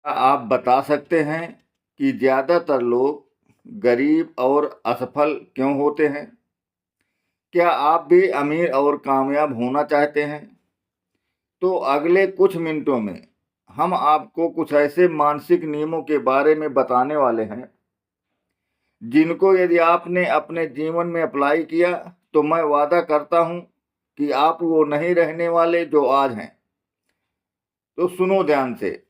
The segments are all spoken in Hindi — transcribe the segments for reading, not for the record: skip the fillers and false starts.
क्या आप बता सकते हैं कि ज़्यादातर लोग गरीब और असफल क्यों होते हैं? क्या आप भी अमीर और कामयाब होना चाहते हैं? तो अगले कुछ मिनटों में हम आपको कुछ ऐसे मानसिक नियमों के बारे में बताने वाले हैं, जिनको यदि आपने अपने जीवन में अप्लाई किया, तो मैं वादा करता हूँ कि आप वो नहीं रहने वाले जो आज हैं। तो सुनो ध्यान से।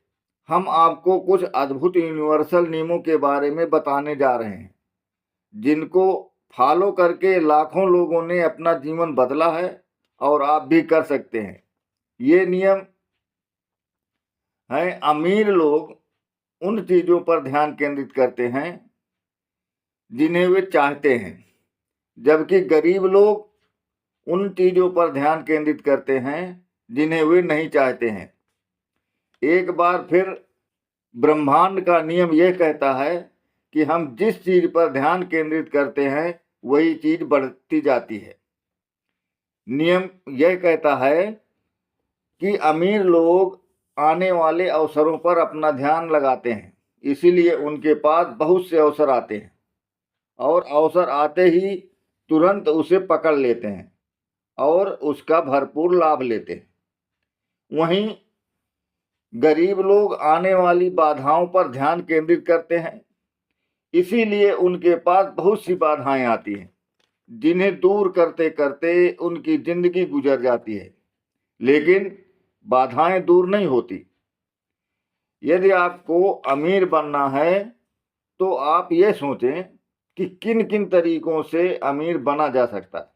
हम आपको कुछ अद्भुत यूनिवर्सल नियमों के बारे में बताने जा रहे हैं, जिनको फॉलो करके लाखों लोगों ने अपना जीवन बदला है और आप भी कर सकते हैं। ये नियम हैं: अमीर लोग उन चीज़ों पर ध्यान केंद्रित करते हैं जिन्हें वे चाहते हैं, जबकि गरीब लोग उन चीज़ों पर ध्यान केंद्रित करते हैं जिन्हें वे नहीं चाहते हैं। एक बार फिर, ब्रह्मांड का नियम यह कहता है कि हम जिस चीज पर ध्यान केंद्रित करते हैं वही चीज बढ़ती जाती है। नियम यह कहता है कि अमीर लोग आने वाले अवसरों पर अपना ध्यान लगाते हैं, इसीलिए उनके पास बहुत से अवसर आते हैं और अवसर आते ही तुरंत उसे पकड़ लेते हैं और उसका भरपूर लाभ लेते हैं। वहीं गरीब लोग आने वाली बाधाओं पर ध्यान केंद्रित करते हैं, इसीलिए उनके पास बहुत सी बाधाएं आती हैं, जिन्हें दूर करते करते उनकी जिंदगी गुजर जाती है, लेकिन बाधाएं दूर नहीं होती। यदि आपको अमीर बनना है, तो आप ये सोचें कि किन किन तरीकों से अमीर बना जा सकता है।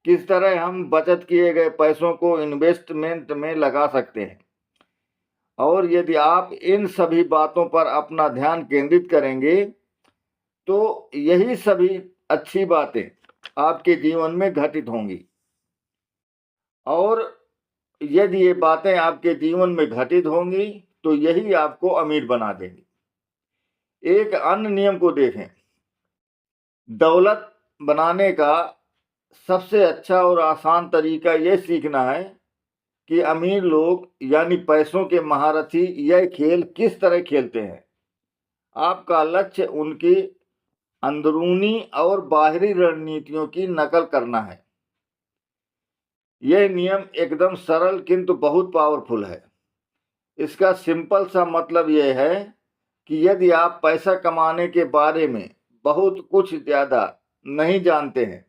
किस तरह हम बचत किए गए पैसों को इन्वेस्टमेंट में लगा सकते हैं। और यदि आप इन सभी बातों पर अपना ध्यान केंद्रित करेंगे, तो यही सभी अच्छी बातें आपके जीवन में घटित होंगी। और यदि ये बातें आपके जीवन में घटित होंगी, तो यही आपको अमीर बना देंगी। एक अन्य नियम को देखें। दौलत बनाने का सबसे अच्छा और आसान तरीका यह सीखना है कि अमीर लोग यानी पैसों के महारथी यह खेल किस तरह खेलते हैं। आपका लक्ष्य उनकी अंदरूनी और बाहरी रणनीतियों की नकल करना है। यह नियम एकदम सरल किंतु बहुत पावरफुल है। इसका सिंपल सा मतलब यह है कि यदि आप पैसा कमाने के बारे में बहुत कुछ ज़्यादा नहीं जानते हैं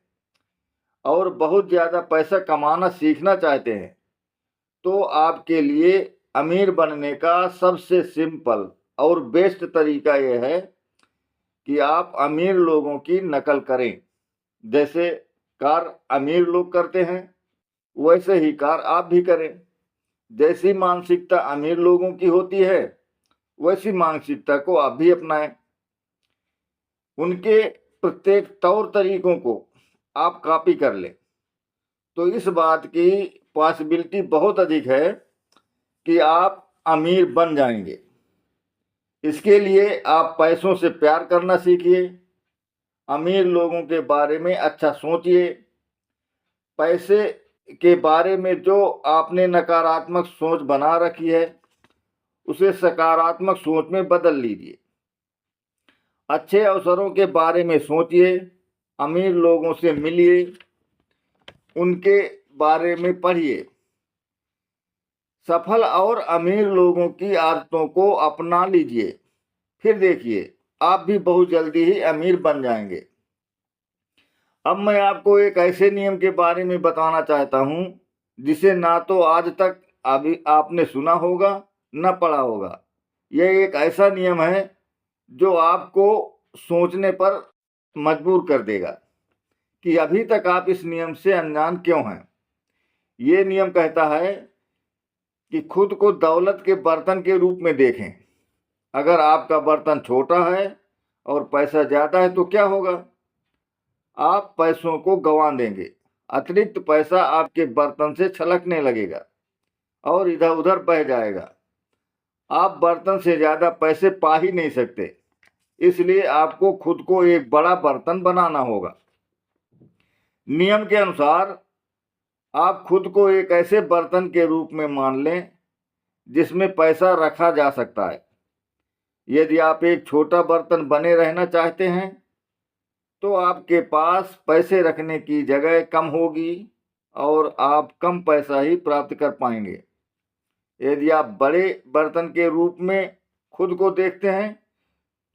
और बहुत ज़्यादा पैसा कमाना सीखना चाहते हैं, तो आपके लिए अमीर बनने का सबसे सिंपल और बेस्ट तरीका यह है कि आप अमीर लोगों की नकल करें। जैसे कार अमीर लोग करते हैं, वैसे ही कार आप भी करें। जैसी मानसिकता अमीर लोगों की होती है, वैसी मानसिकता को आप भी अपनाएं। उनके प्रत्येक तौर तरीकों को आप कॉपी कर लें, तो इस बात की पॉसिबिलिटी बहुत अधिक है कि आप अमीर बन जाएंगे। इसके लिए आप पैसों से प्यार करना सीखिए, अमीर लोगों के बारे में अच्छा सोचिए। पैसे के बारे में जो आपने नकारात्मक सोच बना रखी है, उसे सकारात्मक सोच में बदल लीजिए। अच्छे अवसरों के बारे में सोचिए, अमीर लोगों से मिलिए, उनके बारे में पढ़िए। सफल और अमीर लोगों की आदतों को अपना लीजिए, फिर देखिए आप भी बहुत जल्दी ही अमीर बन जाएंगे। अब मैं आपको एक ऐसे नियम के बारे में बताना चाहता हूं, जिसे ना तो आज तक अभी आपने सुना होगा न पढ़ा होगा। यह एक ऐसा नियम है जो आपको सोचने पर मजबूर कर देगा कि अभी तक आप इस नियम से अनजान क्यों हैं। ये नियम कहता है कि खुद को दौलत के बर्तन के रूप में देखें। अगर आपका बर्तन छोटा है और पैसा ज़्यादा है, तो क्या होगा? आप पैसों को गंवा देंगे। अतिरिक्त पैसा आपके बर्तन से छलकने लगेगा और इधर उधर बह जाएगा। आप बर्तन से ज़्यादा पैसे पा ही नहीं सकते, इसलिए आपको खुद को एक बड़ा बर्तन बनाना होगा। नियम के अनुसार आप खुद को एक ऐसे बर्तन के रूप में मान लें जिसमें पैसा रखा जा सकता है। यदि आप एक छोटा बर्तन बने रहना चाहते हैं तो आपके पास पैसे रखने की जगह कम होगी और आप कम पैसा ही प्राप्त कर पाएंगे। यदि आप बड़े बर्तन के रूप में खुद को देखते हैं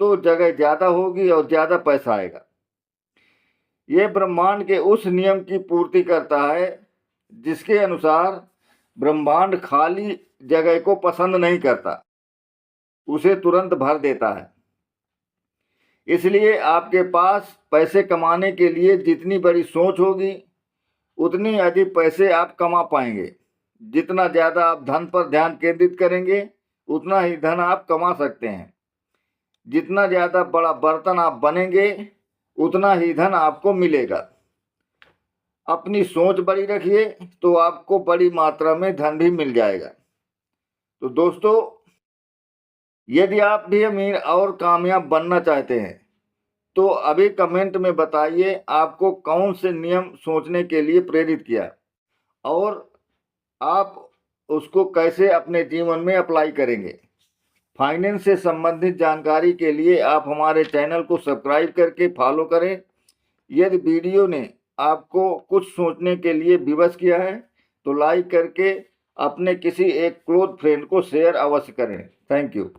तो जगह ज़्यादा होगी और ज़्यादा पैसा आएगा। यह ब्रह्मांड के उस नियम की पूर्ति करता है जिसके अनुसार ब्रह्मांड खाली जगह को पसंद नहीं करता, उसे तुरंत भर देता है। इसलिए आपके पास पैसे कमाने के लिए जितनी बड़ी सोच होगी उतनी अधिक पैसे आप कमा पाएंगे। जितना ज़्यादा आप धन पर ध्यान केंद्रित करेंगे उतना ही धन आप कमा सकते हैं। जितना ज़्यादा बड़ा बर्तन आप बनेंगे उतना ही धन आपको मिलेगा। अपनी सोच बड़ी रखिए तो आपको बड़ी मात्रा में धन भी मिल जाएगा। तो दोस्तों, यदि आप भी अमीर और कामयाब बनना चाहते हैं तो अभी कमेंट में बताइए आपको कौन से नियम सोचने के लिए प्रेरित किया और आप उसको कैसे अपने जीवन में अप्लाई करेंगे। फाइनेंस से संबंधित जानकारी के लिए आप हमारे चैनल को सब्सक्राइब करके फॉलो करें। यदि वीडियो ने आपको कुछ सोचने के लिए विवश किया है तो लाइक करके अपने किसी एक क्लोज फ्रेंड को शेयर अवश्य करें। Thank you.